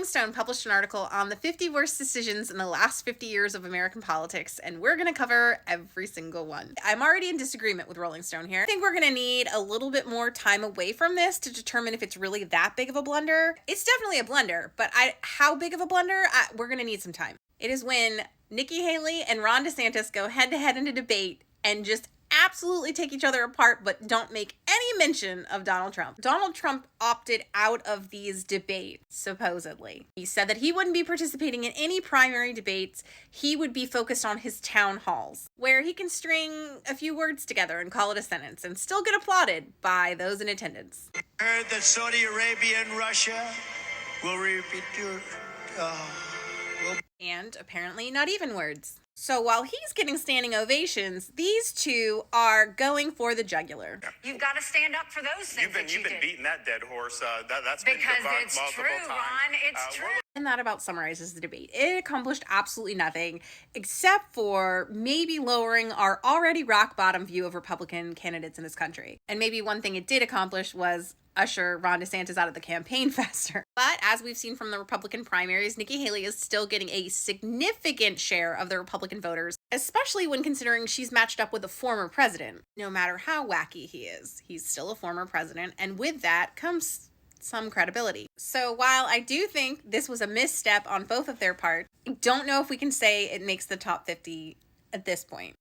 Stone published an article on the 50 worst decisions in the last 50 years of American politics, and we're going to cover every single one. I'm already in disagreement with Rolling Stone here. I think we're going to need a little bit more time away from this to determine if it's really that big of a blunder. It's definitely a blunder, but how big of a blunder? We're going to need some time. It is when Nikki Haley and Ron DeSantis go head-to-head in a debate and just absolutely take each other apart, but don't make any mention of Donald Trump. Donald Trump opted out of these debates, supposedly. He said that he wouldn't be participating in any primary debates. He would be focused on his town halls, where he can string a few words together and call it a sentence and still get applauded by those in attendance. Heard that Saudi Arabia and Russia will repeat and apparently not even words. So while he's getting standing ovations, these two are going for the jugular. You've got to stand up for those things. You've been beating that dead horse. That's because been debunked it's multiple true, times. Ron. It's true. And that about summarizes the debate. It accomplished absolutely nothing except for maybe lowering our already rock bottom view of Republican candidates in this country. And maybe one thing it did accomplish was usher Ron DeSantis out of the campaign faster. But as we've seen from the Republican primaries, Nikki Haley is still getting a significant share of the Republican voters, especially when considering she's matched up with a former president. No matter how wacky he is, he's still a former president, and with that comes some credibility. So while I do think this was a misstep on both of their part, I don't know if we can say it makes the top 50 at this point.